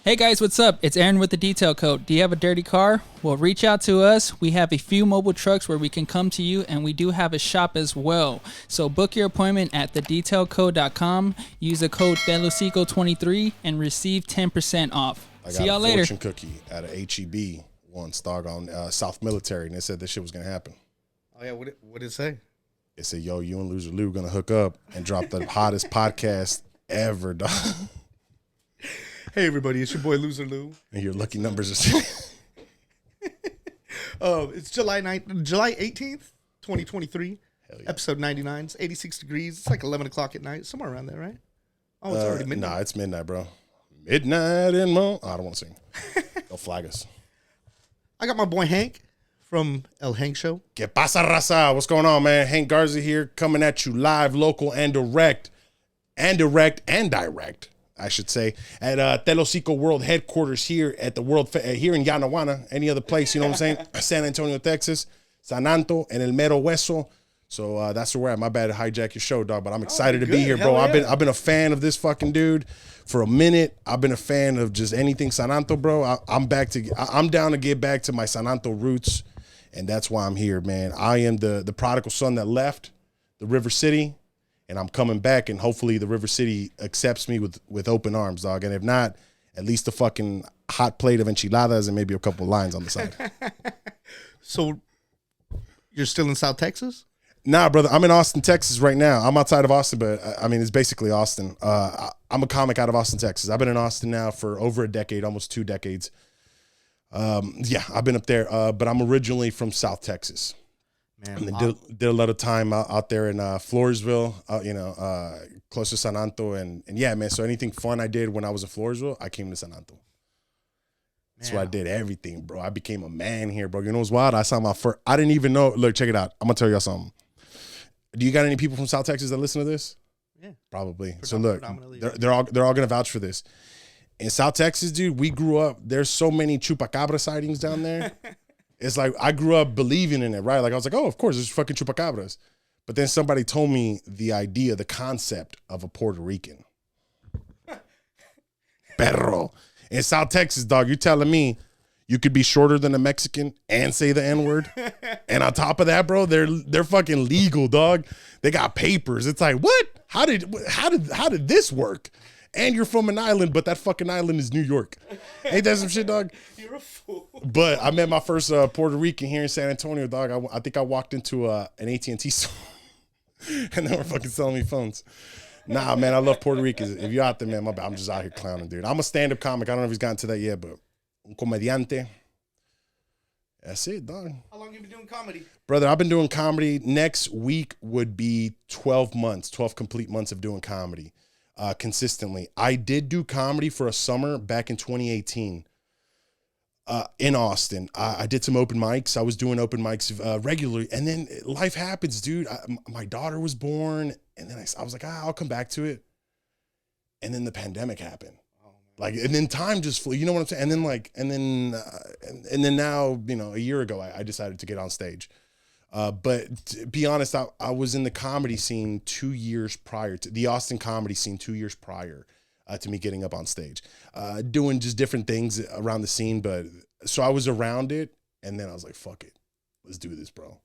Hey guys, what's up? It's Aaron with the Detail Code. Do you have a dirty car? Well, reach out to us. We have a few mobile trucks where we can come to you, and we do have a shop as well. So book your appointment at thedetailcode.com. Use the code Lew Sico 23 and receive 10% off. See y'all later. I got a fortune cookie at a HEB once, dog, on South Military, and they said this shit was going to happen. Oh, yeah. What did it say? It said, yo, you and Loser Lou going to hook up and drop the hottest podcast ever, dog. Hey, everybody, it's your boy, Loser Lou. And your lucky numbers are It's July 18th, 2023, Hell yeah. episode 99. It's 86 degrees. It's like 11 o'clock at night, somewhere around there, right? Oh, it's already midnight. Nah, it's midnight, bro. Midnight in Mo. Oh, I don't want to sing. Don't flag us. I got my boy Hank from El Hank Show. Que pasa, raza? What's going on, man? Hank Garza here, coming at you live, local, and direct, I should say, at Lew Sico World Headquarters here at the World here in Yanaguana, any other place, you know what I'm saying? San Antonio, Texas, San Anto, and El Mero Hueso. So that's where we're at. My bad to hijack your show, dog, but I'm excited to be here, bro. Yeah. I've been a fan of this fucking dude for a minute. I've been a fan of just anything San Anto, bro. I'm down to get back to my San Anto roots, and that's why I'm here, man. I am the prodigal son that left the River City, and I'm coming back, and hopefully the River City accepts me with open arms, dog. And if not, at least a fucking hot plate of enchiladas and maybe a couple lines on the side. So you're still in South Texas? Nah, brother, I'm in Austin, Texas right now. I'm outside of Austin, but I mean, it's basically Austin. I'm a comic out of Austin, Texas. I've been in Austin now for over a decade, almost 2 decades. Yeah, I've been up there, but I'm originally from South Texas. Man, and did a lot of time out there in Floresville, close to San Anto, and yeah, man. So anything fun I did when I was in Floresville, I came to San Anto. That's where I did everything, bro. I became a man here, bro. You know what's wild? I saw my first. I didn't even know. Look, check it out. I'm gonna tell y'all something. Do you got any people from South Texas that listen to this? Yeah, probably. So look, they're all gonna vouch for this. In South Texas, dude, we grew up. There's so many chupacabra sightings down there. It's like I grew up believing in it, right? Like I was like, oh, of course, there's fucking chupacabras. But then somebody told me the concept of a Puerto Rican. Perro. In South Texas, dog, you're telling me you could be shorter than a Mexican and say the N-word? And on top of that, bro, they're fucking legal, dog. They got papers. It's like, what? How did this work? And you're from an island, but that fucking island is New York. Ain't that some shit, dog? You're a fool. But I met my first Puerto Rican here in San Antonio, dog. I think I walked into an AT&T store, and they were fucking selling me phones. Nah, man, I love Puerto Ricans. If you're out there, man, my bad. I'm just out here clowning, dude. I'm a stand-up comic. I don't know if he's gotten to that yet, but un comediante. That's it, dog. How long have you been doing comedy? Brother, I've been doing comedy. Next week would be 12 complete months of doing comedy. Consistently. I did do comedy for a summer back in 2018 in Austin. I did some open mics. I was doing open mics regularly, and then life happens, dude. My daughter was born, and then I was like, I'll come back to it. And then the pandemic happened. Like, and then time just flew, you know what I'm saying? And then and then now, you know, a year ago, I decided to get on stage. But to be honest, I was in the comedy scene 2 years prior to the Austin comedy scene, 2 years prior to me getting up on stage, doing just different things around the scene. But so I was around it, and then I was like, fuck it. Let's do this, bro.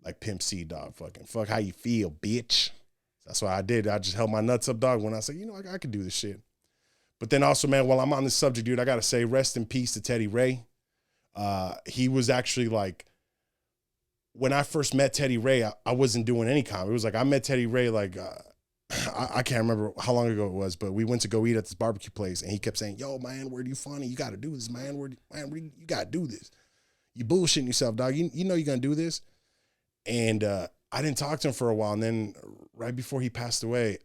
Like Pimp C, dog. Fuck how you feel, bitch. That's what I did. I just held my nuts up, dog, when I said, you know, I could do this shit. But then also, man, while I'm on this subject, dude, I got to say rest in peace to Teddy Ray. He was actually like, when I first met Teddy Ray, I wasn't doing any comedy. It was like I met Teddy Ray like, I can't remember how long ago it was, but we went to go eat at this barbecue place, and he kept saying, yo, man, where do you funny? You got to do this, man. You got to do this. You bullshitting yourself, dog. You know you're going to do this. And I didn't talk to him for a while. And then right before he passed away,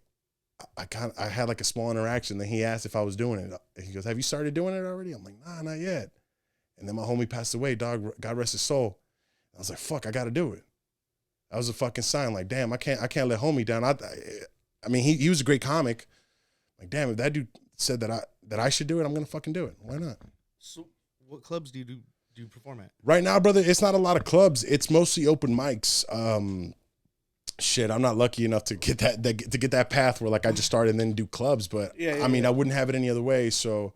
I had like a small interaction. Then he asked if I was doing it. He goes, have you started doing it already? I'm like, nah, not yet. And then my homie passed away, dog. God rest his soul. I was like, fuck, I got to do it. That was a fucking sign. Like, damn, I can't let homie down. I mean, he was a great comic. Like, damn, if that dude said that I should do it, I'm going to fucking do it. Why not? So what clubs do you perform at? Right now, brother, it's not a lot of clubs. It's mostly open mics. Shit, I'm not lucky enough to get that path where like I just started and then do clubs. But I mean, I wouldn't have it any other way. So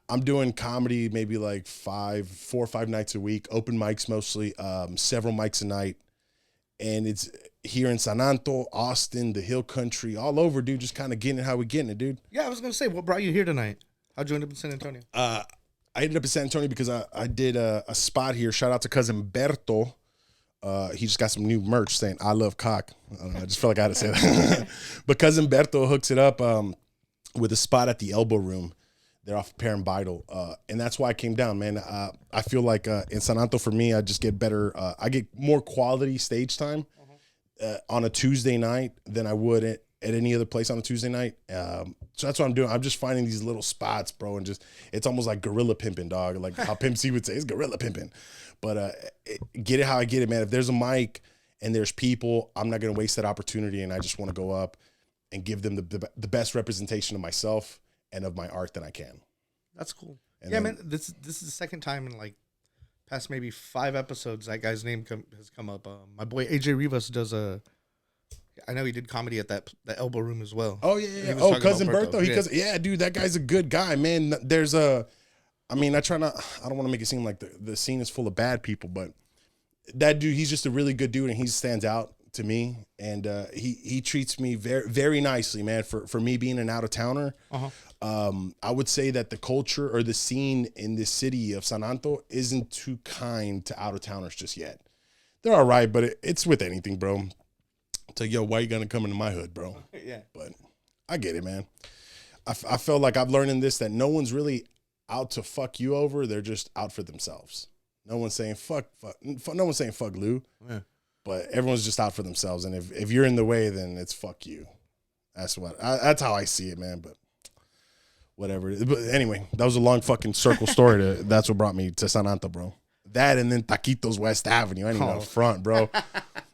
I'm doing comedy maybe like 4 or 5 nights a week, open mics mostly, several mics a night. And it's here in San Antonio, Austin, the Hill Country, all over, dude. Just kind of getting it how we getting it, dude. Yeah, I was gonna say, what brought you here tonight? How'd you end up in San Antonio? I ended up in San Antonio because I did a spot here. Shout out to cousin Berto. He just got some new merch saying "I love cock." I don't know, I just felt like I had to say that. But cousin Berto hooks it up with a spot at the Elbow Room. They're off Parent Vital, and that's why I came down, man. I feel like in San Antonio for me, I just get better. I get more quality stage time on a Tuesday night than I would at any other place on a Tuesday night. So that's what I'm doing. I'm just finding these little spots, bro, and just it's almost like guerrilla pimping, dog. Like how Pimp C would say, it's guerrilla pimping. But get it how I get it, man. If there's a mic and there's people, I'm not gonna waste that opportunity, and I just want to go up and give them the best representation of myself and of my art that I can. That's cool. And yeah, then, man. This is the second time in like past maybe 5 episodes that guy's name has come up. My boy AJ Rivas does I know he did comedy at that Elbow Room as well. Oh yeah. Oh, cousin Berto. Yeah, dude, that guy's a good guy, man. There's I don't want to make it seem like the scene is full of bad people, but that dude, he's just a really good dude, and he stands out to me, and he treats me very, very nicely, man. For me being an out of towner, I would say that the culture or the scene in this city of San Antonio isn't too kind to out of towners just yet. They're all right, but it's with anything, bro. It's like, yo, why you gonna come into my hood, bro? Yeah, but I get it, man. I felt like I've learned in this that no one's really out to fuck you over. They're just out for themselves. No one's saying fuck. No one's saying fuck Lou. Yeah. But everyone's just out for themselves, and if you're in the way, then it's fuck you. That's that's how I see it, man. But whatever. But anyway, that was a long fucking circle story. That's what brought me to San Antonio, bro. That and then Taquitos West Avenue. I ain't even up front, bro.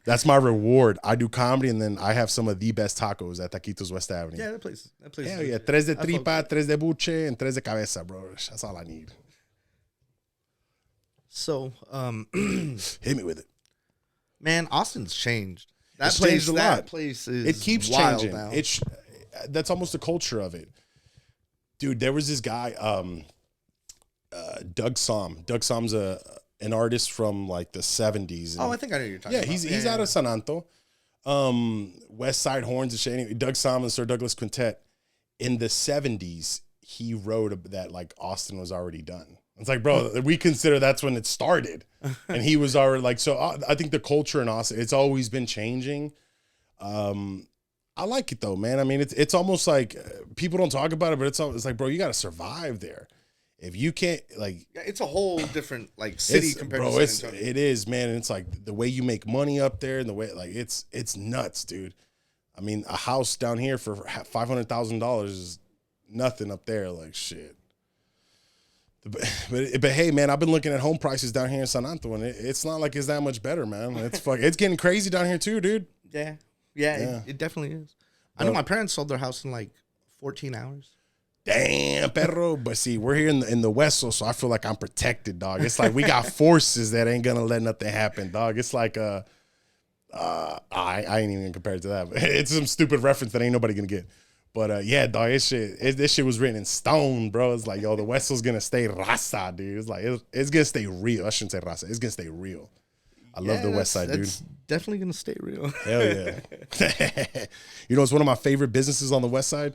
That's my reward. I do comedy, and then I have some of the best tacos at Taquitos West Avenue. Yeah, that place. Hell yeah, 3 de tripa, 3 de buche, and 3 de cabeza, bro. That's all I need. So, hit me with it. Man, Austin's changed. It's changed a lot. That place is it keeps wild changing. now. That's almost the culture of it. Dude, there was this guy, Doug Somm. Doug Somm's an artist from like the 70s. I think I know who you're talking about. He's out of San Antonio. West Side Horns and shit. Anyway, Doug Somm and Sir Douglas Quintet. In the 70s, he wrote that like Austin was already done. It's like, bro, we consider that's when it started. And he was already like, so I think the culture in Austin, it's always been changing. I like it though, man. I mean, it's almost like people don't talk about it, but it's like, bro, you got to survive there. If you can't, like, yeah, it's a whole different like city compared to San Antonio. It is, man. And it's like the way you make money up there, and the way like it's nuts, dude. I mean, a house down here for $500,000 is nothing up there. Like shit. But hey, man, I've been looking at home prices down here in San Antonio, and it's not like it's that much better, man. It's getting crazy down here too, dude. Yeah. It definitely is. I know my parents sold their house in like 14 hours. Damn, perro. But see, we're here in the West, so I feel like I'm protected, dog. It's like we got forces that ain't gonna let nothing happen, dog. It's like I ain't even compared to that. But it's some stupid reference that ain't nobody gonna get. But yeah, dog, this shit was written in stone, bro. It's like, yo, the West was gonna stay raza, dude. It's like it's gonna stay real. I shouldn't say raza. It's gonna stay real. I love the West Side, dude. It's definitely gonna stay real. Hell yeah. You know, it's one of my favorite businesses on the West Side.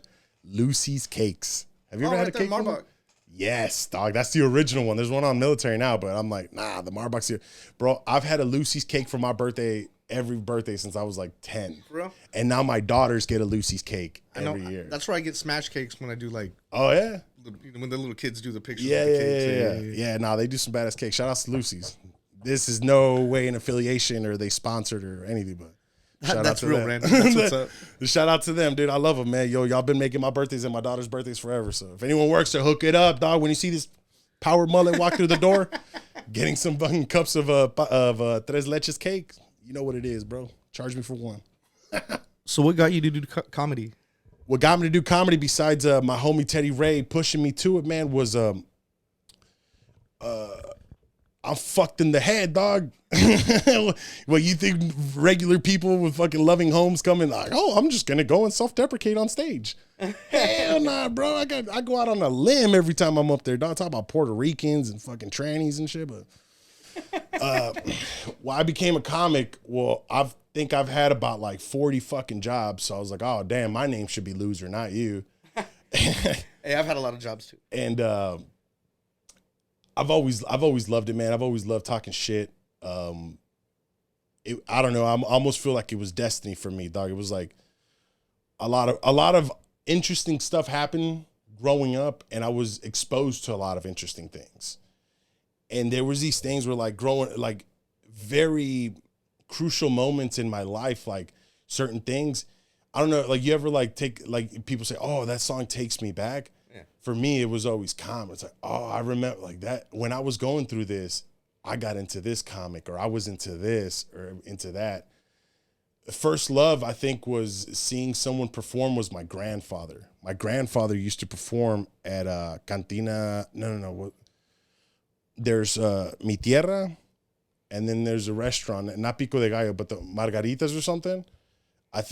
Lucy's Cakes. Have you ever had a cake from them? Yes, dog. That's the original one. There's one on Military now, but I'm like, nah, the Marbach's here. Bro, I've had a Lucy's cake for my birthday every birthday since I was like 10. Bro. And now my daughters get a Lucy's cake every year. That's where I get smash cakes when I do like. Oh, yeah? When the little kids do the pictures of the cakes. Yeah, nah, they do some badass cakes. Shout out to Lucy's. This is no way an affiliation or they sponsored or anything, but. That's real random. That's what's up. Shout out to them, dude. I love them, man. Yo, y'all been making my birthdays and my daughter's birthdays forever. So if anyone works to hook it up, dog, when you see this power mullet walk through the door, getting some fucking cups of tres leches cake, you know what it is, bro. Charge me for one. So what got you to do comedy? What got me to do comedy besides my homie Teddy Ray pushing me to it, man, was I'm fucked in the head, dog. Well, you think regular people with fucking loving homes come in like, oh, I'm just gonna go and self-deprecate on stage. Hell nah, bro. I go out on a limb every time I'm up there, dog. Talk about Puerto Ricans and fucking trannies and shit. But well, I became a comic. Well, I think I've had about like 40 fucking jobs. So I was like, oh damn, my name should be Loser, not you. Hey, I've had a lot of jobs too. And I've always loved it, man. I've always loved talking shit. I don't know. I almost feel like it was destiny for me, dog. It was like a lot of interesting stuff happened growing up, and I was exposed to a lot of interesting things. And there was these things where like growing, like very crucial moments in my life, like certain things. I don't know, like you ever like take, like people say, oh, that song takes me back. Yeah. For me, it was always comic. It's like, oh, I remember like that when I was going through this, I got into this comic, or I was into this or into that. First love, I think, was seeing someone perform was my grandfather. My grandfather used to perform at Cantina. No. There's Mi Tierra, and then there's a restaurant, not Pico de Gallo, but the Margaritas or something.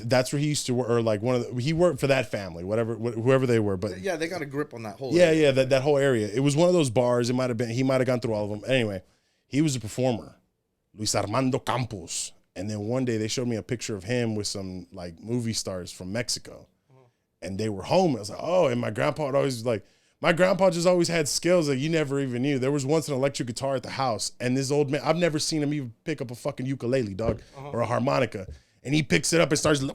That's where he used to work, or like he worked for that family, whoever they were. But yeah, they got a grip on that whole area. That whole area. It was one of those bars. He might have gone through all of them. Anyway, he was a performer, Luis Armando Campos. And then one day they showed me a picture of him with some like movie stars from Mexico, and they were home. I was like, oh, and my grandpa would always like. My grandpa just always had skills that you never even knew. There was once an electric guitar at the house, and this old man, I've never seen him even pick up a fucking ukulele, dog, or a harmonica. And he picks it up and starts, I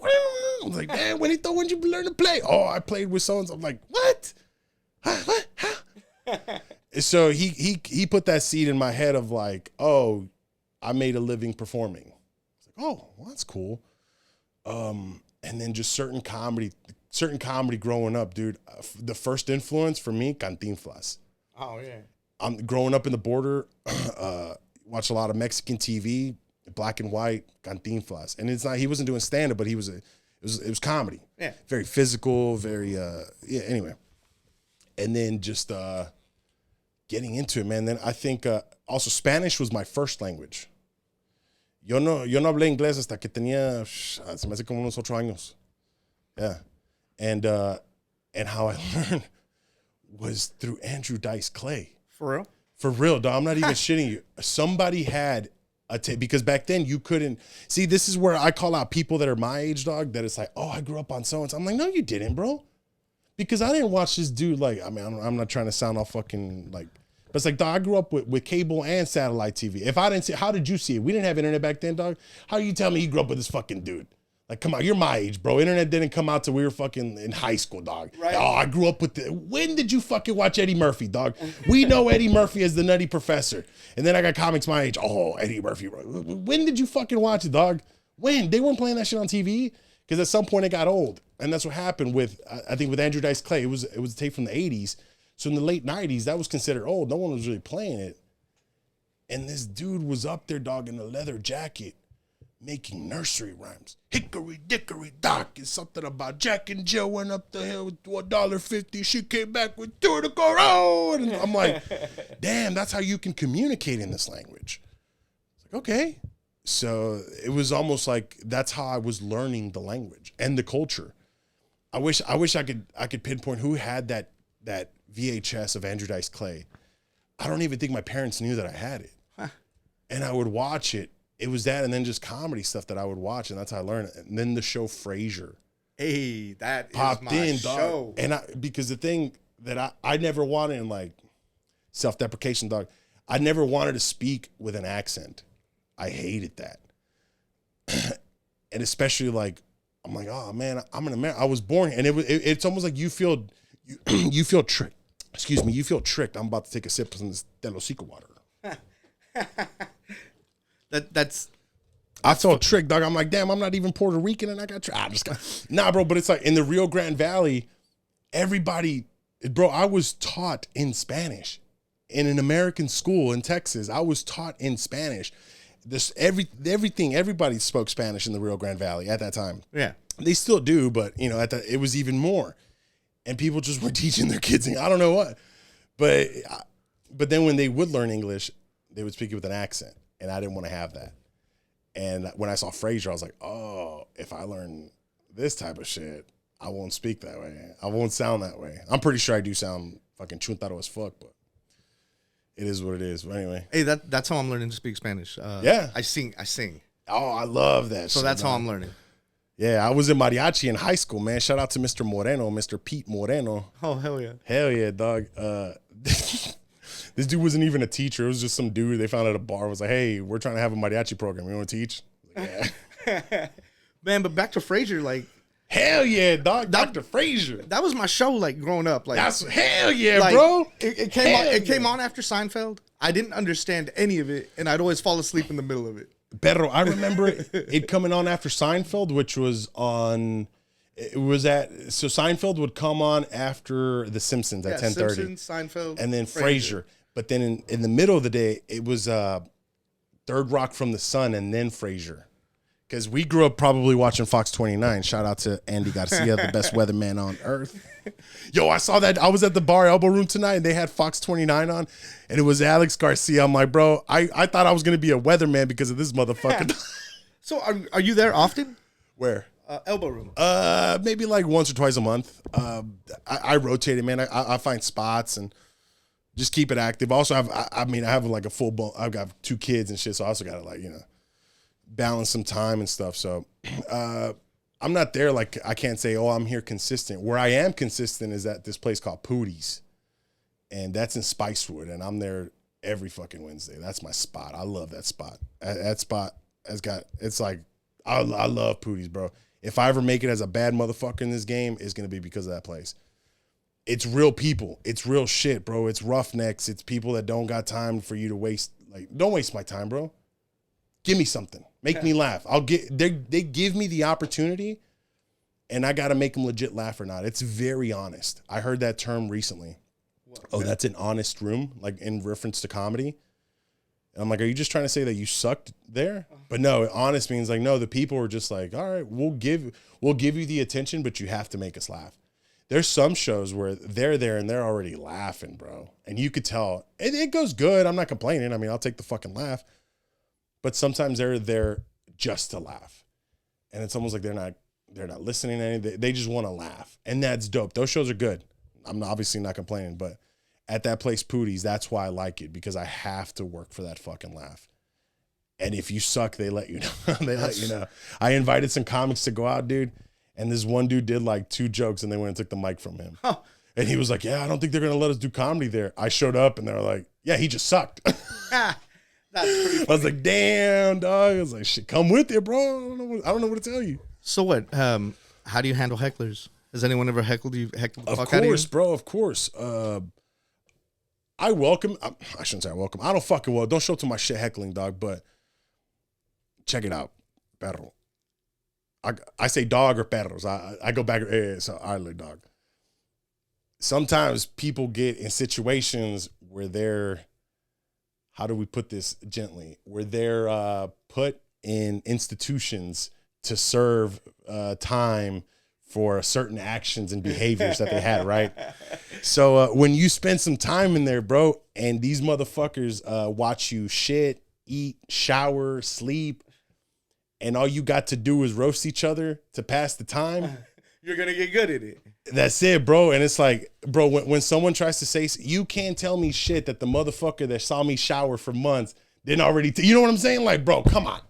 was like, man, when you learn to play? Oh, I played with so-and-so. I'm like, what? What? So he put that seed in my head of like, oh, I made a living performing. It's like, oh, well, that's cool. And then just certain comedy growing up, dude. The first influence for me, Cantinflas. Oh, yeah. I'm growing up in the border, watched a lot of Mexican TV, black and white, Cantinflas. And he wasn't doing stand-up, but it was comedy. Yeah. Very physical, very, anyway. And then just getting into it, man. Then I think also Spanish was my first language. Yo no hablé inglés hasta que tenía, se me hace como unos 8 años. Yeah. And how I learned was through Andrew Dice Clay. For real? For real, dog. I'm not even shitting you. Somebody had a tape, because back then you couldn't see. This is where I call out people that are my age, dog. That it's like, oh, I grew up on so and so. I'm like, no, you didn't, bro. Because I didn't watch this dude. Like, I mean, I'm not trying to sound all fucking like, but it's like, dog, I grew up with cable and satellite TV. If I didn't see, how did you see it? We didn't have internet back then, dog. How do you tell me you grew up with this fucking dude? Like, come on, you're my age, bro. Internet didn't come out till we were fucking in high school, dog. Right. Oh, I grew up with when did you fucking watch Eddie Murphy, dog? We know Eddie Murphy as the Nutty Professor. And then I got comics my age. Oh, Eddie Murphy, bro. When did you fucking watch it, dog? When? They weren't playing that shit on TV? Because at some point it got old. And that's what happened with, I think with Andrew Dice Clay. It was a tape from the 80s. So in the late 90s, that was considered old. No one was really playing it. And this dude was up there, dog, in a leather jacket, making nursery rhymes. Hickory dickory dock is something about Jack and Jill went up the hill with $1.50. She came back with 2 to go road. And I'm like, damn, that's how you can communicate in this language. It's like, okay. So it was almost like that's how I was learning the language and the culture. I wish I could pinpoint who had that VHS of Andrew Dice Clay. I don't even think my parents knew that I had it. Huh. And I would watch it. It was that, and then just comedy stuff that I would watch, and that's how I learned it. And then the show Frasier. Hey, that popped is my in, show. Dog. And because the thing that I never wanted, in like self-deprecation, dog, I never wanted to speak with an accent. I hated that. And especially like, I'm like, oh man, I'm an American. I was born, and it's almost like you feel tricked. Excuse me, you feel tricked. I'm about to take a sip of this Lew Sico water. I felt tricked, dog. I'm like, damn, I'm not even Puerto Rican, and I got tricked. Nah, bro. But it's like in the Rio Grande Valley, everybody, bro. I was taught in Spanish in an American school in Texas. I was taught in Spanish. Everybody spoke Spanish in the Rio Grande Valley at that time. Yeah, they still do, but you know, it was even more. And people just were teaching their kids. I don't know what, but then when they would learn English, they would speak it with an accent, and I didn't want to have that. And when I saw Frasier, I was like, oh, if I learn this type of shit, I won't speak that way. I won't sound that way. I'm pretty sure I do sound fucking chuntaro as fuck, but it is what it is. But anyway. Hey, that's how I'm learning to speak Spanish. Yeah. I sing. Oh, I love that So shit, that's how man. I'm learning. Yeah, I was in mariachi in high school, man. Shout out to Mr. Moreno, Mr. Pete Moreno. Oh, hell yeah. Hell yeah, dog. This dude wasn't even a teacher. It was just some dude they found at a bar. Was like, hey, we're trying to have a mariachi program. You want to teach? Like, yeah. Man, but back to Frasier, like, Hell yeah, dog. Dr. Frasier. that was my show, like, growing up. Like, That's hell yeah, like, bro. It came on. It came on after Seinfeld. I didn't understand any of it, and I'd always fall asleep in the middle of it. Pero I remember it coming on after Seinfeld, which was on. It was so Seinfeld would come on after The Simpsons at 10:30, Simpsons, Seinfeld, and then Frasier. But then in the middle of the day, it was Third Rock from the Sun, and then Frasier. Because we grew up probably watching Fox 29. Shout out to Andy Garcia, the best weatherman on earth. Yo, I saw that. I was at the bar Elbow Room tonight, and they had Fox 29 on, and it was Alex Garcia. I'm like, bro, I thought I was going to be a weatherman because of this motherfucker. So are you there often? Where? Elbow Room. Maybe like once or twice a month. I rotate it, man. I find spots and just keep it active. Also, I have like a full bone. I've got 2 kids and shit, so I also got to like, balance some time and stuff. So I'm not there. Like, I can't say, oh, I'm here consistent. Where I am consistent is at this place called Pootie's, and that's in Spicewood, and I'm there every fucking Wednesday. That's my spot. I love that spot. That spot has got, it's like, I love Pootie's, bro. If I ever make it as a bad motherfucker in this game, it's going to be because of that place. It's real people. It's real shit, bro. It's roughnecks. It's people that don't got time for you to waste. Like, don't waste my time, bro. Give me something. Make me laugh. They give me the opportunity, and I got to make them legit laugh or not. It's very honest. I heard that term recently. Oh, that's an honest room, like in reference to comedy. And I'm like, are you just trying to say that you sucked there? But no, honest means like, no, the people are just like, all right, we'll give you the attention, but you have to make us laugh. There's some shows where they're there and they're already laughing, bro. And you could tell it goes good. I'm not complaining. I mean, I'll take the fucking laugh. But sometimes they're there just to laugh. And it's almost like they're not listening to anything. They just want to laugh. And that's dope. Those shows are good. I'm obviously not complaining, but at that place, Pootie's, that's why I like it, because I have to work for that fucking laugh. And if you suck, they let you know. They let you know. I invited some comics to go out, dude. And this one dude did like 2 jokes and they went and took the mic from him. Huh. And he was like, yeah, I don't think they're going to let us do comedy there. I showed up and they were like, yeah, he just sucked. That's pretty funny. I was like, damn, dog. I was like, shit, come with it, bro. I don't know what to tell you. So what? How do you handle hecklers? Has anyone ever heckled you? Heckled the fuck out of you? Of course, bro. Of course. I welcome. I shouldn't say I welcome. I don't fucking well. Don't show up to my shit heckling, dog. But check it out, perro. I say dog or perros. I go back. So I like dog. Sometimes people get in situations where they're, how do we put this gently? Where they're put in institutions to serve time for certain actions and behaviors that they had, right? So when you spend some time in there, bro, and these motherfuckers watch you shit, eat, shower, sleep, and all you got to do is roast each other to pass the time, you're going to get good at it. That's it, bro. And it's like, bro, when someone tries to say, you can't tell me shit that the motherfucker that saw me shower for months didn't already, you know what I'm saying? Like, bro, come on.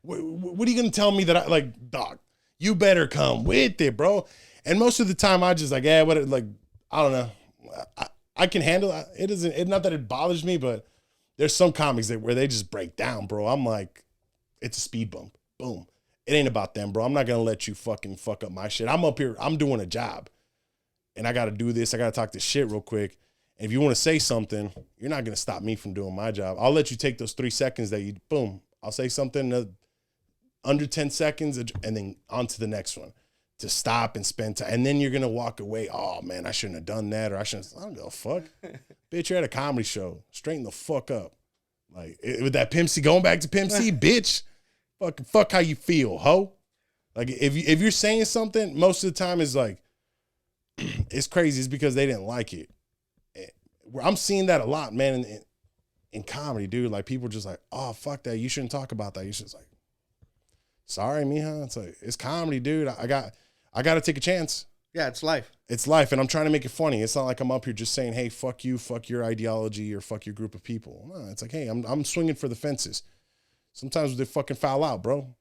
What are you going to tell me that I, like, dog, you better come with it, bro. And most of the time I just like, I don't know. I can handle it. It's not that it bothers me, but there's some comics where they just break down, bro. I'm like, it's a speed bump. Boom. It ain't about them, bro. I'm not going to let you fucking fuck up my shit. I'm up here. I'm doing a job. And I got to do this. I got to talk this shit real quick. And if you want to say something, you're not going to stop me from doing my job. I'll let you take those 3 seconds that you, boom. I'll say something under 10 seconds and then on to the next one to stop and spend time. And then you're going to walk away. Oh, man, I shouldn't have done that. Or I don't give a fuck. Bitch, you're at a comedy show. Straighten the fuck up. Like, with that Pimp C, going back to Pimp C, bitch. Fuck how you feel, ho. Like, if you're saying something, most of the time it's like, it's crazy. It's because they didn't like it. I'm seeing that a lot, man. in comedy, dude, like people just like, oh, fuck that. You shouldn't talk about that. You should like, sorry, mija. It's like, it's comedy, dude. I got to take a chance. Yeah, it's life. It's life, and I'm trying to make it funny. It's not like I'm up here just saying, hey, fuck you, fuck your ideology, or fuck your group of people. No, it's like, hey, I'm swinging for the fences. Sometimes they fucking foul out, bro.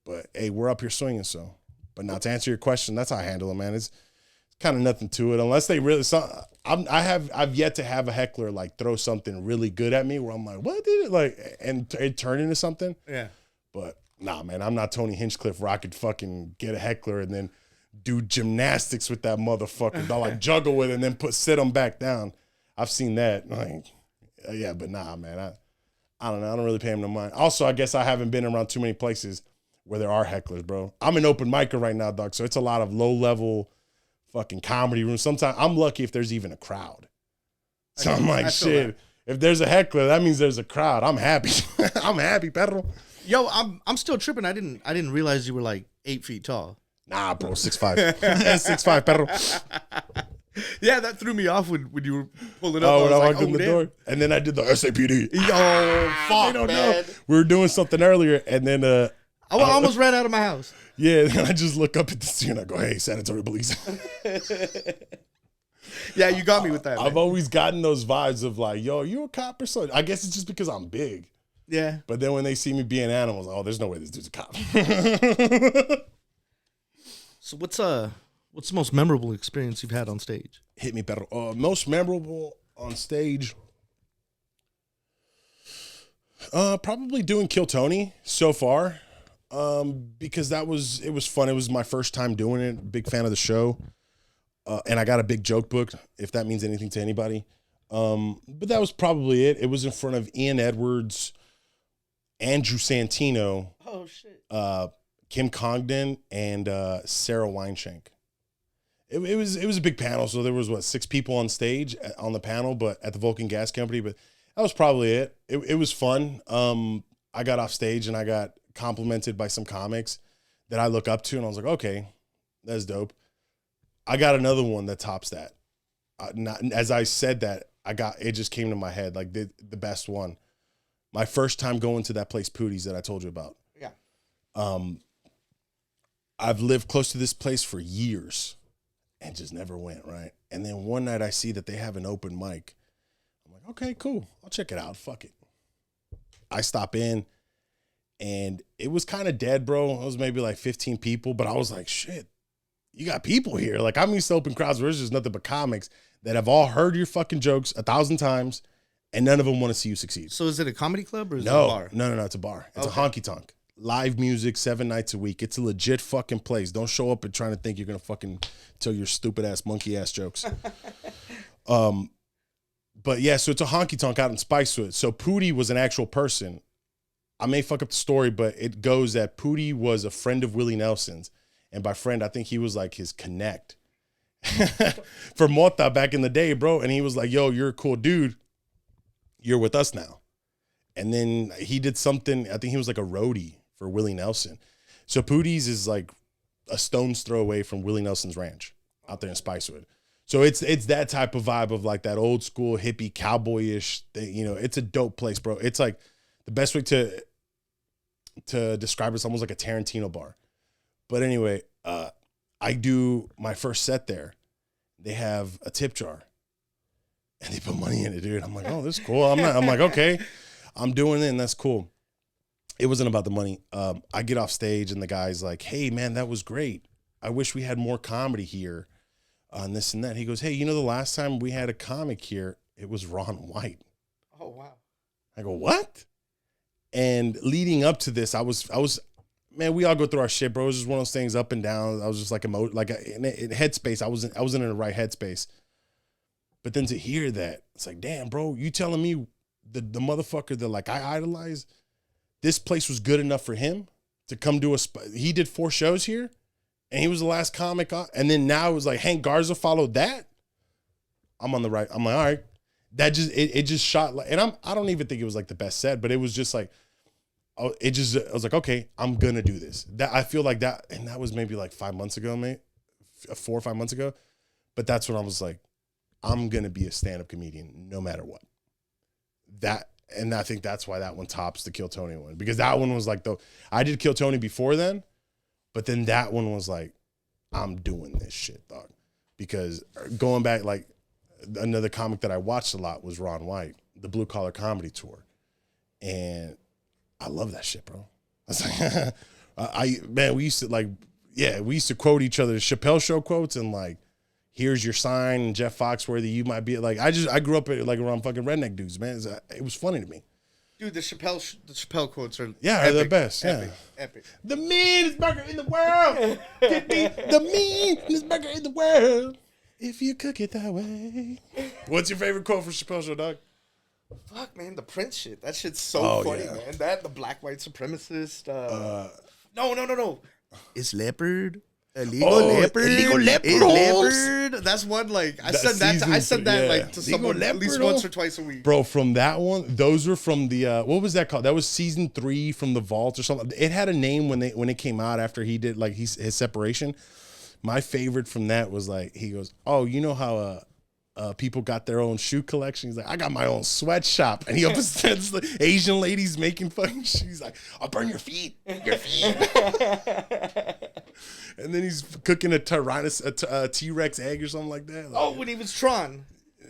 But, hey, we're up here swinging, so. But now to answer your question, that's how I handle it, man. It's kind of nothing to it, unless they really. I've yet to have a heckler like throw something really good at me where I'm like, what did it like, and it turn into something. Yeah. But nah, man, I'm not Tony Hinchcliffe where I could fucking get a heckler and then do gymnastics with that motherfucker. They'll like juggle with it and then sit them back down. I've seen that. Like, yeah, but nah, man. I don't know. I don't really pay him no mind. Also, I guess I haven't been around too many places where there are hecklers, bro. I'm an open micer right now, dog. So it's a lot of low level fucking comedy rooms. Sometimes I'm lucky if there's even a crowd. So I'm like, shit. If there's a heckler, that means there's a crowd. I'm happy. I'm happy, perro. Yo, I'm still tripping. I didn't realize you were like 8 feet tall. Nah, bro, 6'5". 6'5", perro. Yeah, that threw me off when you were pulling up. Oh, when I like, walked in the door. And then I did the SAPD. Yo, fuck, They don't man. know. We were doing something earlier, and then I almost ran out of my house. yeah, and I just look up at the scene and I go, hey, sanitary police. Yeah, you got me with that. I've Man. always gotten those vibes of like, yo, you a cop or something? I guess it's just because I'm big. Yeah. But then when they see me being animals, oh, there's no way this dude's a cop. So what's the most memorable experience you've had on stage? Hit me better. Most memorable on stage. Probably doing Kill Tony so far. Because it was fun. It was my first time doing it. Big fan of the show. And I got a big joke book, if that means anything to anybody. But that was probably it. It was in front of Ian Edwards, Andrew Santino, Oh shit. Kim Congdon, and Sarah Weinshank. It was a big panel, so there was 6 people on stage on the panel, but at the Vulcan Gas Company. But that was probably it. It was fun. I got off stage and I got complimented by some comics that I look up to, and I was like, okay, that's dope. I got another one that tops that. As I said that, it just came to my head, like the best one. My first time going to that place, Pootie's, that I told you about. Yeah. I've lived close to this place for years and just never went, right? And then one night I see that they have an open mic. I'm like, okay, cool. I'll check it out. Fuck it. I stop in and it was kind of dead, bro. It was maybe like 15 people, but I was like, shit, you got people here. Like, I'm used to open crowds where there's just nothing but comics that have all heard your fucking jokes 1,000 times and none of them want to see you succeed. So is it a comedy club or is it a bar? No, it's a bar. It's Okay. a honky tonk. Live music 7 nights a week. It's a legit fucking place. Don't show up and trying to think you're going to fucking tell your stupid ass monkey ass jokes. But yeah, so it's a honky tonk out in Spicewood. So Pootie was an actual person. I may fuck up the story, but it goes that Pootie was a friend of Willie Nelson's. And by friend, I think he was like his connect for Mota back in the day, bro. And he was like, yo, you're a cool dude. You're with us now. And then he did something, I think he was like a roadie for Willie Nelson. So Pootie's is like a stone's throw away from Willie Nelson's ranch out there in Spicewood. So it's that type of vibe of like that old school hippie cowboyish thing. You know, it's a dope place, bro. It's like the best way to describe it's almost like a Tarantino bar. But anyway, I do my first set there. They have a tip jar and they put money in it, dude. I'm like, oh, this is cool. I'm like, okay, I'm doing it and that's cool. It wasn't about the money. I get off stage and the guy's like, hey man, that was great. I wish we had more comedy here on this and that. He goes, hey, you know, the last time we had a comic here, it was Ron White. Oh wow. I go, what? And leading up to this, I was, man, we all go through our shit, bro. It was just one of those things up and down. I was just like in headspace. I wasn't in the right headspace. But then to hear that, it's like, damn, bro, you telling me the motherfucker that like I idolize, this place was good enough for him to come do he did 4 shows here and he was the last comic on, and then now it was like Hank Garza followed that. I'm on the right. I'm like, all right. That just, it just shot like, and I don't even think it was like the best set, but it was just like, I was like, okay, I'm gonna do this. That I feel like that, and that was maybe like 5 months ago, mate, 4 or 5 months ago. But that's when I was like, I'm gonna be a stand-up comedian no matter what. That And I think that's why that one tops the Kill Tony one, because that one was like I did Kill Tony before then, but then that one was like, I'm doing this shit, dog. Because going back, like another comic that I watched a lot was Ron White, the Blue Collar Comedy Tour, and I love that shit, bro. I was like, we used to quote each other's Chappelle Show quotes and like, here's your sign, and Jeff Foxworthy, you might be like, I grew up like around fucking redneck dudes, man. It was funny to me. Dude, the Chappelle quotes are are the best. Epic. The meanest burger in the world. The meanest burger in the world. If you cook it that way. What's your favorite quote from Chappelle Show, dog? Fuck, man, the Prince shit. That shit's so funny, yeah. man. That, the black white supremacist. No. Is leopard illegal? Illegal leopard. Is leopard. That's one, like, I said that like to someone at least once or twice a week. Bro, from that one, those were from the what was that called? That was season 3 from the Vault or something. It had a name when it came out after he did like his separation. My favorite from that was like, he goes, "Oh, you know how people got their own shoe collection?" He's like, "I got my own sweatshop." And he opens the Asian ladies making fucking shoes. He's like, "I'll burn your feet. Your feet." And then he's cooking a T-Rex egg or something like that. Like, when he was Tron.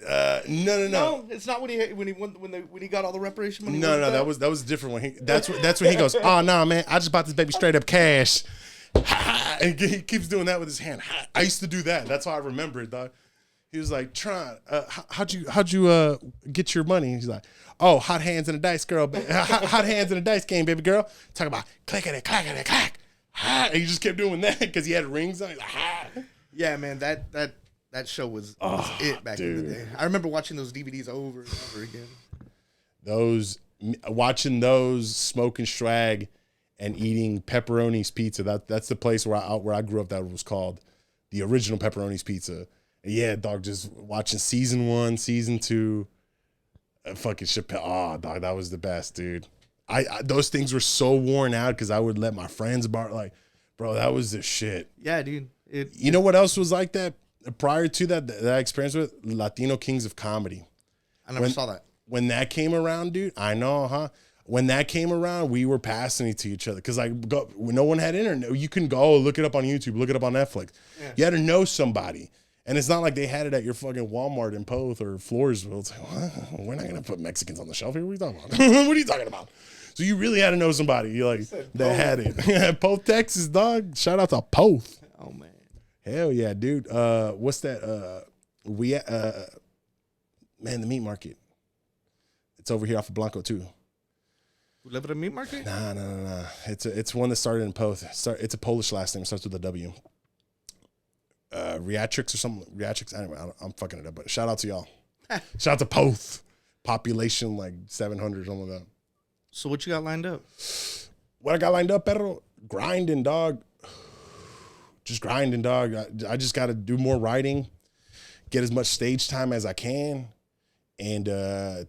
No, it's not when he got all the reparation money. No, that was a different one. That's when he goes, "Oh no, man, I just bought this baby straight up cash." And he keeps doing that with his hand. I used to do that. That's how I remember it, dog. He was like, "Tron, how'd you get your money?" He's like, "Oh, hot hands in a dice, girl. Hot hands in a dice game, baby girl." Talk about clackety clack. And he just kept doing that because he had rings on. He's like, ha. Yeah, man, that show was it back in the day. I remember watching those DVDs over and over again. Watching those, smoking swag, and eating Pepperoni's Pizza. That's the place where I grew up. That was called the original Pepperoni's Pizza. And yeah, dog, just watching season 1, season 2, fucking Chappelle. Oh, dog, that was the best, dude. I those things were so worn out because I would let my friends borrow. Like, bro, that was the shit. Yeah, dude. You know what else was like that prior to that I experienced with Latino Kings of Comedy? I never saw that. When that came around, dude, I know, huh? When that came around, we were passing it to each other because no one had internet. You can go look it up on YouTube, look it up on Netflix. Yeah. You had to know somebody. And it's not like they had it at your fucking Walmart in Poth or Floresville. It's like, what? We're not going to put Mexicans on the shelf here. What are you talking about? What are you talking about? So you really had to know somebody. You like that had it. Poth, Texas, dog. Shout out to Poth. Oh, man. Hell yeah, dude. What's that? Man, the meat market. It's over here off of Blanco, too. You live at a meat market? Nah. It's one that started in Poth. It's a Polish last name. It starts with a W. Riatrix or something. Riatrix. Anyway, I'm fucking it up. But shout out to y'all. Shout out to Poth. Population like 700, something like that. So what you got lined up? What I got lined up, Pedro? Grinding, dog. Just grinding, dog. I just got to do more writing, get as much stage time as I can. And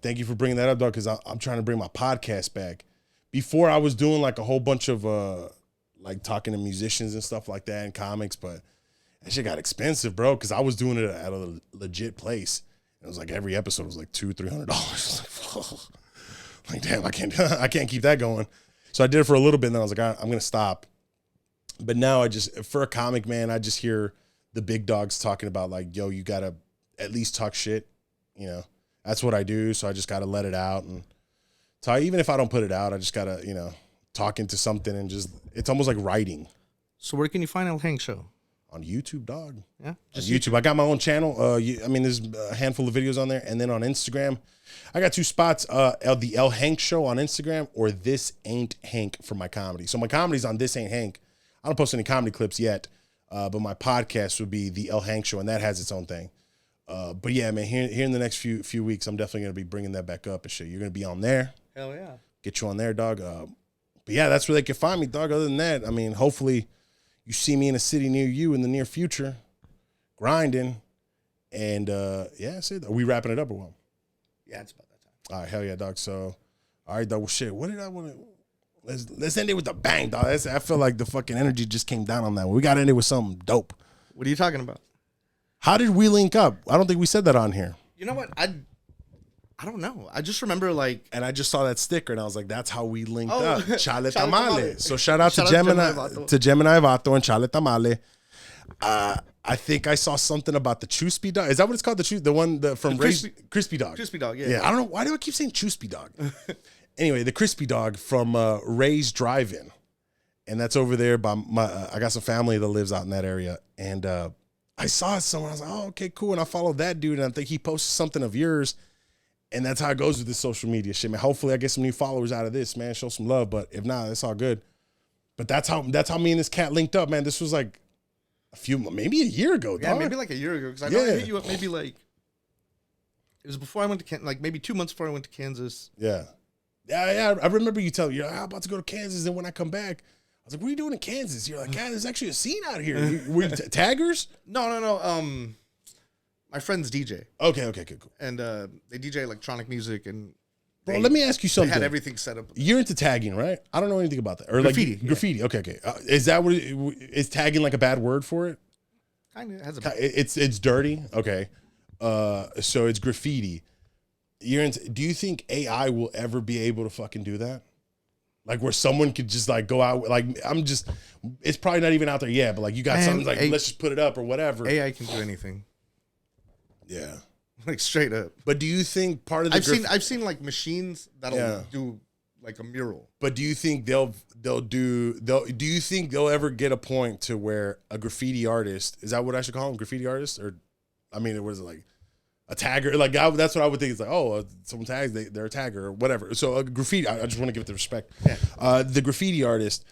thank you for bringing that up, dog, because I'm trying to bring my podcast back. Before, I was doing like a whole bunch of like talking to musicians and stuff like that in comics, but that shit got expensive, bro, because I was doing it at a legit place. It was like every episode was like $200-$300. Like, damn, I can't keep that going. So I did it for a little bit, and then I was like, I'm gonna stop. But now for a comic, man, I just hear the big dogs talking about like, yo, you gotta at least talk shit. You know, that's what I do. So I just gotta let it out, and so even if I don't put it out, I just gotta, talk into something, and it's almost like writing. So where can you find El Hank Show? On YouTube, dog. Yeah, just YouTube. I got my own channel. There's a handful of videos on there, and then on Instagram, I got 2 spots. The El Hank Show on Instagram, or This Ain't Hank for my comedy. So my comedy's on This Ain't Hank. I don't post any comedy clips yet, but my podcast would be The El Hank Show, and that has its own thing. But yeah, man, here in the next few weeks, I'm definitely gonna be bringing that back up and shit. You're gonna be on there. Hell yeah. Get you on there, dog. But yeah, that's where they can find me, dog. Other than that, I mean, hopefully you see me in a city near you in the near future, grinding. And yeah, that's it. Are we wrapping it up or what? Yeah, it's about that time. All right, hell yeah, dog. So, all right, dog. Well, shit. What did I want to? Let's end it with a bang, dog. I feel like the fucking energy just came down on that one. We got to end it with something dope. What are you talking about? How did we link up? I don't think we said that on here. You know what? I don't know. I just remember like, And I just saw that sticker and I was like, that's how we linked Oh, up. Chale Chale Tamale. Tamale. So shout out Shout to out to Gemini, Gemini Vato. to Gemini Vato and Chale Tamale. I think I saw something about the Chuspy dog. Is that what it's called? The one from Crispy Dog. Crispy Dog, yeah. Yeah, I don't know. Why do I keep saying Chuspy Dog? Anyway, the Crispy Dog from Ray's Drive-In. And that's over there by I got some family that lives out in that area. And I saw it somewhere. I was like, oh, okay, cool. And I followed that dude. And I think he posted something of yours. And that's how it goes with this social media shit, man. Hopefully I get some new followers out of this, man. Show some love. But if not, it's all good. But that's how me and this cat linked up, man. This was like maybe a year ago, Yeah, dog. maybe like a year ago. Because I know I hit you up maybe like, it was before I went to like maybe 2 months before I went to Kansas. Yeah. I remember you telling me, I'm about to go to Kansas. And when I come back, I was like, what are you doing in Kansas? You're like, God, there's actually a scene out here. Were you taggers? No. My friend's DJ. Okay, cool. And they DJ electronic music and Bro, let me ask you something. They had everything set up. You're into tagging, right? I don't know anything about that. Or graffiti. Like graffiti. Okay. Is that what is tagging like a bad word for it? Kind of has It's dirty. Okay. So it's graffiti. Do you think AI will ever be able to fucking do that? Like where someone could just like go out, like it's probably not even out there yet, but like you got something like, let's just put it up or whatever. AI can do anything. Yeah. Like straight up. But do you think part of the I've seen like machines that'll do like a mural. But do you think do you think they'll ever get a point to where a graffiti artist, is that what I should call them? Graffiti artist? Or I mean, what is it, like a tagger? Like that's what I would think. It's like, oh, someone tags, they're a tagger or whatever. So a graffiti, I just want to give it the respect. Yeah. The graffiti artist,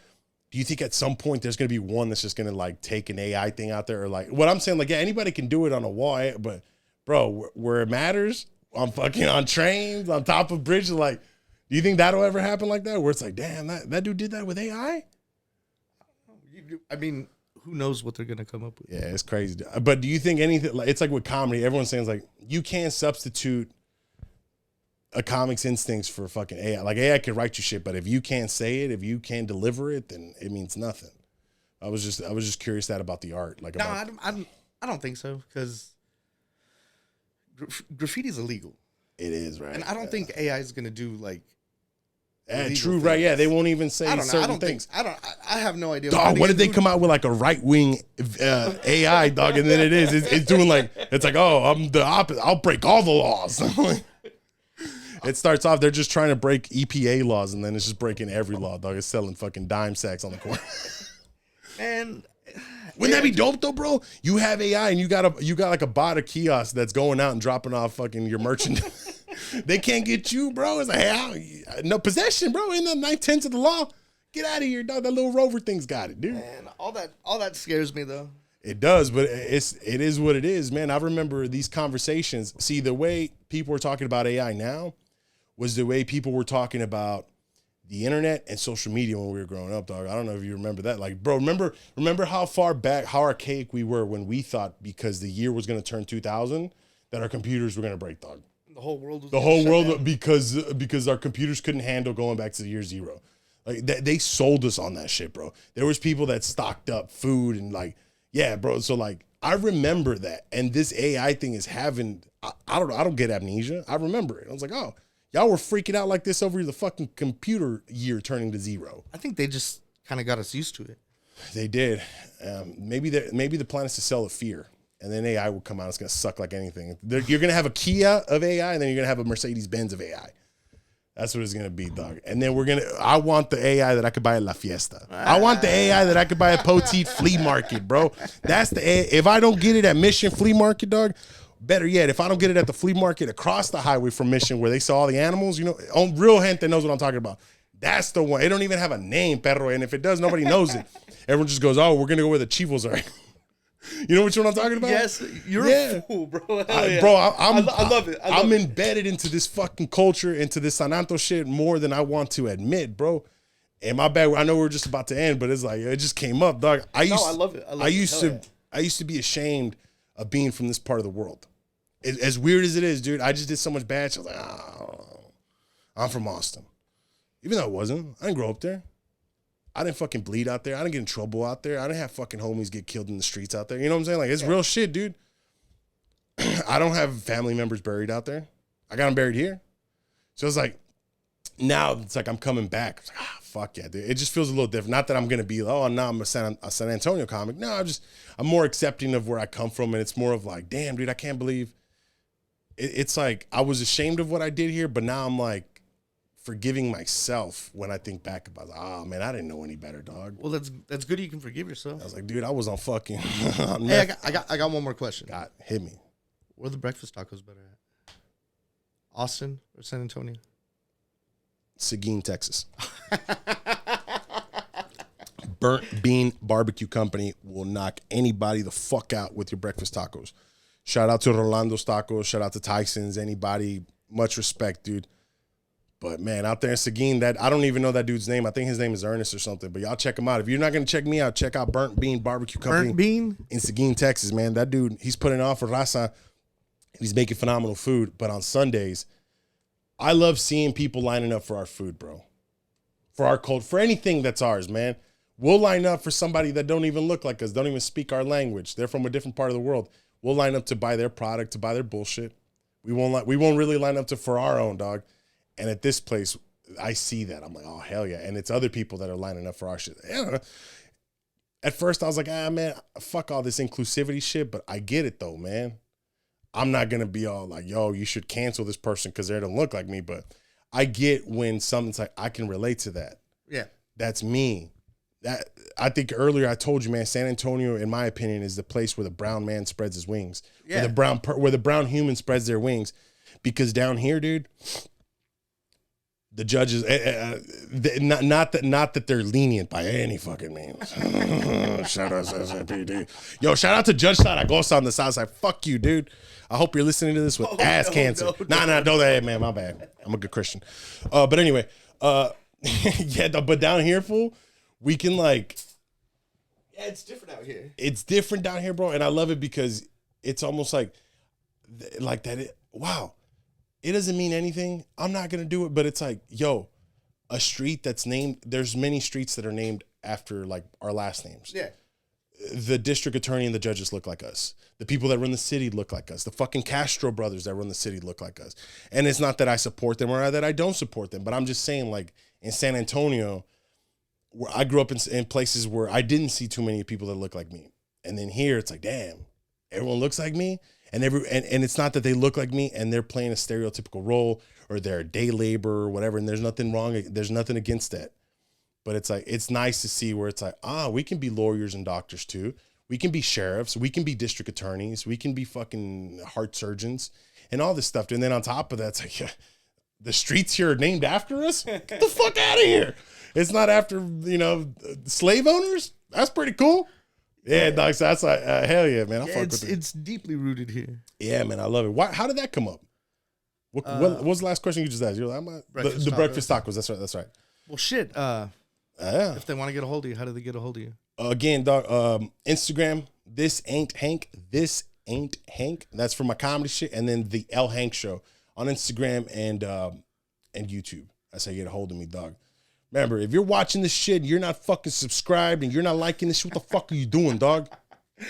do you think at some point there's going to be one that's just going to like take an AI thing out there? Or like what I'm saying, like, yeah, anybody can do it on a wall, but bro, where it matters, on trains, on top of bridges, like, do you think that'll ever happen like that? Where it's like, damn, that dude did that with AI? I mean, who knows what they're going to come up with? Yeah, it's crazy. But do you think anything, like, it's like with comedy, everyone's saying like, you can't substitute a comic's instincts for fucking AI. Like AI can write you shit, but if you can't say it, if you can't deliver it, then it means nothing. I was just curious about the art. Like, no, I don't think so, because graffiti is illegal. It is, right? And I don't think AI is going to do like. True, things. right? Yeah, they won't even say certain things. I have no idea. Dog, what did they come out with, like a right wing AI, dog? And then it's doing like, it's like, oh, I'm the opposite. I'll break all the laws. It starts off, they're just trying to break EPA laws, and then it's just breaking every law, dog. It's selling fucking dime sacks on the corner. And wouldn't that be dope though, bro? You have AI and you got like a bot, a kiosk that's going out and dropping off fucking your merchandise. They can't get you, bro. It's like, hey, no possession, bro. In the 9/10 of the law. Get out of here, dog. That little rover thing's got it, dude. Man, all that scares me though. It does, but it is what it is, man. I remember these conversations. See, the way people were talking about AI now was the way people were talking about the internet and social media when we were growing up, dog. I don't know if you remember that. Like, bro, remember how far back, how archaic we were when we thought because the year was going to turn 2000 that our computers were going to break, dog. The whole world was down. because our computers couldn't handle going back to the year zero. Like they sold us on that shit, bro. There was people that stocked up food and like, yeah, bro. So like, I remember that. And this AI thing is having, I don't get amnesia. I remember it. I was like, oh, y'all were freaking out like this over the fucking computer year turning to zero. I think they just kind of got us used to it. They did. Maybe the plan is to sell a fear, and then AI will come out. It's gonna suck like anything. You're gonna have a Kia of AI, and then you're gonna have a Mercedes Benz of AI. That's what it's gonna be, dog. And then I want the AI that I could buy at La Fiesta. I want the AI that I could buy at Poteet Flea Market, bro. That's the AI. If I don't get it at Mission Flea Market, dog. Better yet, if I don't get it at the flea market across the highway from Mission where they sell all the animals, real gente knows what I'm talking about. That's the one. It don't even have a name, perro. And if it does, nobody knows it. Everyone just goes, oh, we're going to go where the chivos are. You know what I'm talking about? Yes, you're a fool, bro. I love it. I'm embedded into this fucking culture, into this Sananto shit more than I want to admit, bro. And my bad, I know we're just about to end, but it's like, it just came up, dog. I love it. I used to be ashamed of being from this part of the world. As weird as it is, dude, I just did so much bad shit. I was like, oh, I'm from Austin. Even though I wasn't. I didn't grow up there. I didn't fucking bleed out there. I didn't get in trouble out there. I didn't have fucking homies get killed in the streets out there. You know what I'm saying? Like, it's real shit, dude. I don't have family members buried out there. I got him buried here. So it's like, now it's like I'm coming back. It's like, fuck yeah, dude. It just feels a little different. Not that I'm gonna be, oh, now I'm a San Antonio comic. No, I'm more accepting of where I come from, and it's more of like, damn, dude, I can't believe. It's like I was ashamed of what I did here, but now I'm like forgiving myself when I think back about, oh man, I didn't know any better, dog. Well, that's good. You can forgive yourself. I was like, dude, I was on fucking. Hey, I got one more question. God, hit me. Where are the breakfast tacos better at? Austin or San Antonio? Seguin, Texas. Burnt Bean Barbecue Company will knock anybody the fuck out with your breakfast tacos. Shout out to Rolando's Tacos. Shout out to Tyson's. Anybody, much respect, dude. But man, out there in Seguin, that I don't even know that dude's name. I think his name is Ernest or something. But y'all check him out. If you're not gonna check me out, check out Burnt Bean Barbecue Company. Burnt Bean in Seguin, Texas, man. That dude, he's putting on for raza. He's making phenomenal food. But on Sundays, I love seeing people lining up for our food, bro. For our cult, for anything that's ours, man. We'll line up for somebody that don't even look like us, don't even speak our language. They're from a different part of the world. We'll line up to buy their product, to buy their bullshit. We won't really line up for our own, dog. And at this place, I see that. I'm like, oh, hell yeah. And it's other people that are lining up for our shit. I don't know. At first, I was like, man, fuck all this inclusivity shit. But I get it, though, man. I'm not going to be all like, yo, you should cancel this person because they don't look like me. But I get when something's like, I can relate to that. Yeah. That's me. That I think earlier I told you, man, San Antonio, in my opinion, is the place where the brown man spreads his wings. Yeah. Where the brown human spreads their wings. Because down here, dude, the judges, not that they're lenient by any fucking means. Shout out to SAPD. Yo, shout out to Judge Zaragoza on the south side. Fuck you, dude. I hope you're listening to this with ass cancer. Nah, don't that, man. My bad. I'm a good Christian. But anyway, yeah, but down here, fool, we can like. Yeah, it's different out here. It's different down here, bro, and I love it because it's almost like that. Wow. It doesn't mean anything. I'm not going to do it. But it's like, yo, a street that's named, there's many streets that are named after like our last names. Yeah. The district attorney and the judges look like us. The people that run the city look like us. The fucking Castro brothers that run the city look like us. And it's not that I support them or that I don't support them. But I'm just saying, like in San Antonio, where I grew up in places where I didn't see too many people that look like me. And then here it's like, damn, everyone looks like me. And it's not that they look like me and they're playing a stereotypical role or they're a day laborer or whatever. And there's nothing wrong. There's nothing against that. But it's like, it's nice to see where it's like, we can be lawyers and doctors too. We can be sheriffs. We can be district attorneys. We can be fucking heart surgeons and all this stuff. And then on top of that, it's like, yeah, the streets here are named after us? Get the fuck out of here. It's not after, slave owners? That's pretty cool. Yeah, dog. So that's like hell yeah, man. I fuck with it. It's deeply rooted here. Yeah, man. I love it. How did that come up? What was the last question you just asked? You're like, the breakfast tacos. That's right. Well, shit. If they want to get a hold of you, how do they get a hold of you? Again, dog. Instagram. This ain't Hank. This ain't Hank. That's for my comedy shit. And then the L Hank Show on Instagram and YouTube. That's how you get a hold of me, dog. Remember, if you're watching this shit and you're not fucking subscribed and you're not liking this shit, what the fuck are you doing, dog?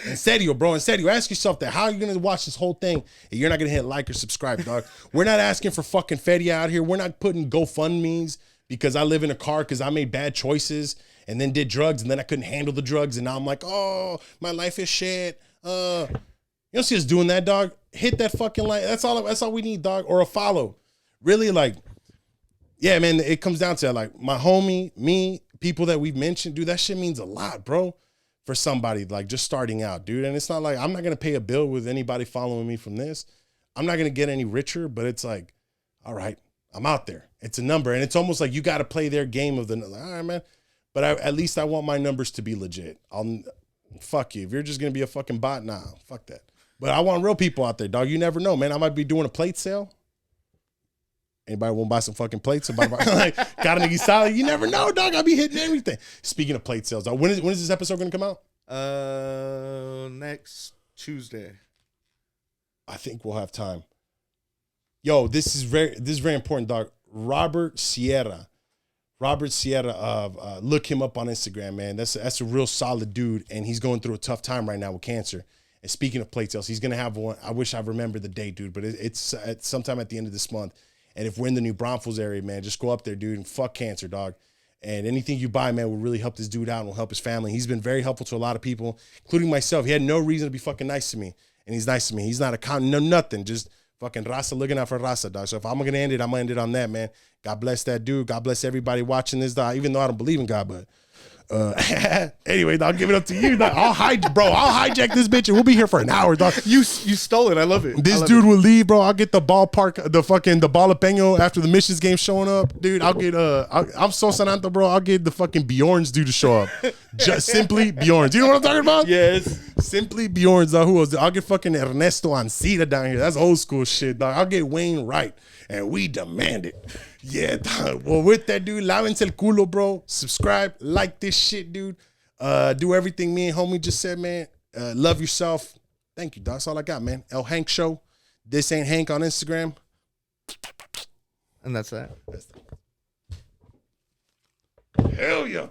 In serio, bro. In serio, ask yourself that. How are you going to watch this whole thing and you're not going to hit like or subscribe, dog? We're not asking for fucking Fetty out here. We're not putting GoFundMes because I live in a car because I made bad choices and then did drugs and then I couldn't handle the drugs and now I'm like, oh, my life is shit. You don't see us doing that, dog. Hit that fucking like. That's all we need, dog. Or a follow. Really, like. Yeah, man, it comes down to like my homie, me, people that we've mentioned, dude, that shit means a lot, bro, for somebody like just starting out, dude. And it's not like I'm not going to pay a bill with anybody following me from this. I'm not going to get any richer, but it's like, all right, I'm out there. It's a number. And it's almost like you got to play their game of like, all right, man. But at least I want my numbers to be legit. Fuck you. If you're just going to be a fucking bot, nah, fuck that. But I want real people out there, dog. You never know, man. I might be doing a plate sale. Anybody want to buy some fucking plates? Like, got a salad? You never know, dog. I'll be hitting everything. Speaking of plate sales, dog, when is this episode going to come out? Next Tuesday. I think we'll have time. Yo, this is very important, dog. Robert Sierra, look him up on Instagram, man. That's a real solid dude, and he's going through a tough time right now with cancer. And speaking of plate sales, he's gonna have one. I wish I remember the date, dude, but it's sometime at the end of this month. And if we're in the New Braunfels area, man, just go up there, dude, and fuck cancer, dog. And anything you buy, man, will really help this dude out and will help his family. He's been very helpful to a lot of people, including myself. He had no reason to be fucking nice to me, and he's nice to me. He's not a con, no nothing, just fucking Rasa looking out for Rasa, dog. So if I'm gonna end it, I'm gonna end it on that, man. God bless that dude. God bless everybody watching this, dog. Even though I don't believe in God, but anyway, dog, give it up to you, dog. I'll hijack this bitch and we'll be here for an hour, dog. You stole it. I love it. This dude will leave, bro. I'll get the ballpark, the balapeño after the missions game showing up, dude. I'll get I'm so sananto, bro. I'll get the fucking Bjorn's dude to show up. Just simply Bjorn's. You know what I'm talking about? Yes. Simply Bjorn's, dog. Who else? I'll get fucking Ernesto Ancira down here. That's old school shit, dog. I'll get Wayne Wright, and we demand it. Yeah, dog. Well, with that, dude, lávense el culo, bro. Subscribe, like this shit, dude. Do everything me and homie just said, man. Love yourself. Thank you, dog. That's all I got, man. El Hank Show. This ain't Hank on Instagram. And that's that. Hell yeah.